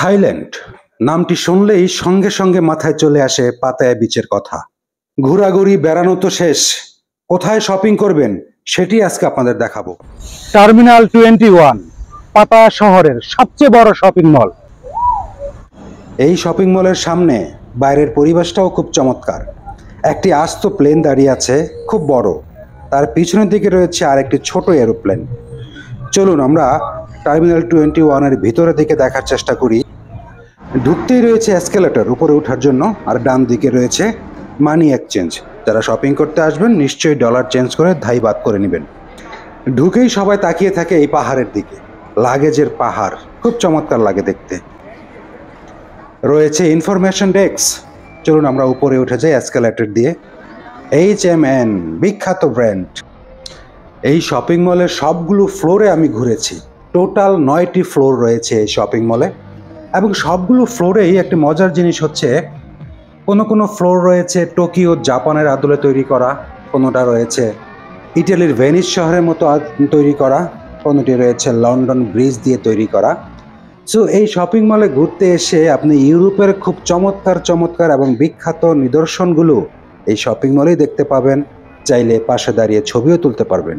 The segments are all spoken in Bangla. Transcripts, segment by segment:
থাইল্যান্ড নামটি শুনলেই সঙ্গে সঙ্গে মাথায় চলে আসে পাতায়া বিচের কথা। ঘোরাঘুরি বেড়ানো তো শেষ, কোথায় শপিং করবেন সেটি আজকে আপনাদের দেখাবো। টার্মিনাল 21 পাতায়া শহরের সবচেয়ে বড় শপিং মল। এই শপিং মলের সামনে বাইরের পরিবেশটাও খুব চমৎকার। একটি আস্ত প্লেন দাঁড়িয়ে আছে, খুব বড়। তার পিছনের দিকে রয়েছে আরেকটি ছোট এরোপ্লেন। চলুন আমরা টার্মিনাল 21-এর ভিতরের দিকে দেখার চেষ্টা করি। ঢুকতেই রয়েছে এসকেলেটর উপরে ওঠার জন্য, আর ডান দিকে রয়েছে মানি এক্সচেঞ্জ। যারা শপিং করতে আসবেন নিশ্চয়ই ডলার চেঞ্জ করে ধাই বাদ করে নেবেন। ঢুকেই সবাই তাকিয়ে থাকে এই পাহাড়ের দিকে, লাগেজের পাহাড়, খুব চমৎকার লাগে দেখতে। রয়েছে ইনফরমেশন ডেস্ক। চলুন আমরা উপরে উঠে যাই এসকেলেটর দিয়ে। H&M বিখ্যাত ব্র্যান্ড। এই শপিং মলের সবগুলো ফ্লোরে আমি ঘুরেছি। টোটাল 9টি ফ্লোর রয়েছে এই শপিং মলে, এবং সবগুলো ফ্লোরেই একটি মজার জিনিস হচ্ছে, কোনো ফ্লোর রয়েছে টোকিও জাপানের আদলে তৈরি করা, কোনোটা রয়েছে ইটালির ভেনিস শহরের মতো তৈরি করা, কোনোটি রয়েছে লন্ডন ব্রিজ দিয়ে তৈরি করা। সো এই শপিং মলে ঘুরতে এসে আপনি ইউরোপের খুব চমৎকার এবং বিখ্যাত নিদর্শনগুলো এই শপিং মলেই দেখতে পাবেন। চাইলে পাশে দাঁড়িয়ে ছবিও তুলতে পারবেন।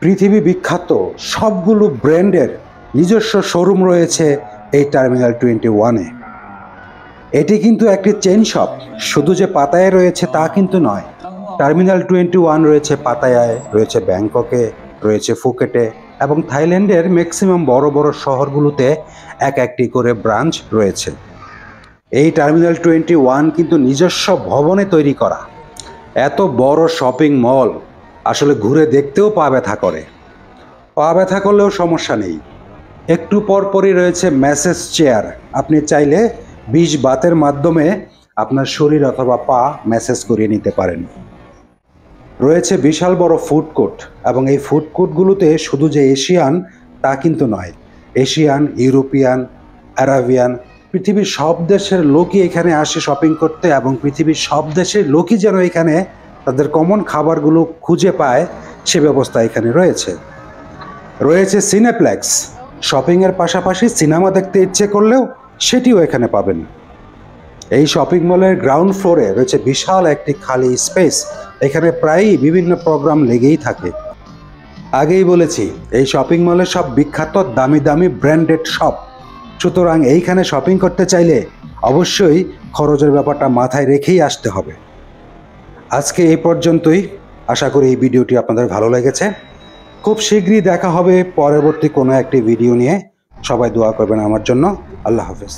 পৃথিবী বিখ্যাত সবগুলো ব্র্যান্ডের নিজস্ব শোরুম রয়েছে এই টার্মিনাল 21-এ। এটি কিন্তু একটি চেইন শপ, শুধু যে পাতায়ায় রয়েছে তা কিন্তু নয়। টার্মিনাল 21 রয়েছে পাতায়ায়, রয়েছে ব্যাংককে, রয়েছে ফুকেটে, এবং থাইল্যান্ডের ম্যাক্সিমাম বড় বড় শহরগুলোতে এক একটি করে ব্রাঞ্চ রয়েছে। এই টার্মিনাল 21 কিন্তু নিজস্ব ভবনে তৈরি করা। এত বড় শপিং মল আসলে ঘুরে দেখতেও পা ব্যথা করে। পা ব্যথা করলেও সমস্যা নেই, একটু পরপরই রয়েছে ম্যাসেজ চেয়ার। আপনি চাইলে 20 বাতের মাধ্যমে আপনার শরীর অথবা পা ম্যাসেজ করিয়ে নিতে পারেন। রয়েছে বিশাল বড় ফুড কোর্ট, এবং এই ফুড কোর্টগুলোতে শুধু যে এশিয়ান তা কিন্তু নয়। এশিয়ান, ইউরোপিয়ান, আরাবিয়ান, পৃথিবীর সব দেশের লোকই এখানে আসে শপিং করতে, এবং পৃথিবীর সব দেশের লোকই যেন এখানে তাদের কমন খাবারগুলো খুঁজে পায় সে ব্যবস্থা এখানে রয়েছে। রয়েছে সিনেপ্লেক্স। শপিংয়ের পাশাপাশি সিনেমা দেখতে ইচ্ছে করলেও সেটিও এখানে পাবেন। এই শপিং মলের গ্রাউন্ড ফ্লোরে রয়েছে বিশাল একটি খালি স্পেস। এখানে প্রায়ই বিভিন্ন প্রোগ্রাম লেগেই থাকে। আগেই বলেছি এই শপিং মলের সব বিখ্যাত দামি দামি ব্র্যান্ডেড শপ। সুতরাং এইখানে শপিং করতে চাইলে অবশ্যই খরচের ব্যাপারটা মাথায় রেখেই আসতে হবে। আজকে এই পর্যন্তই। আশা করি এই ভিডিওটি আপনাদের ভালো লেগেছে। খুব শীঘ্রই দেখা হবে পরবর্তী কোনো একটি ভিডিও নিয়ে। সবাই দোয়া করবেন আমার জন্য। আল্লাহ হাফেজ।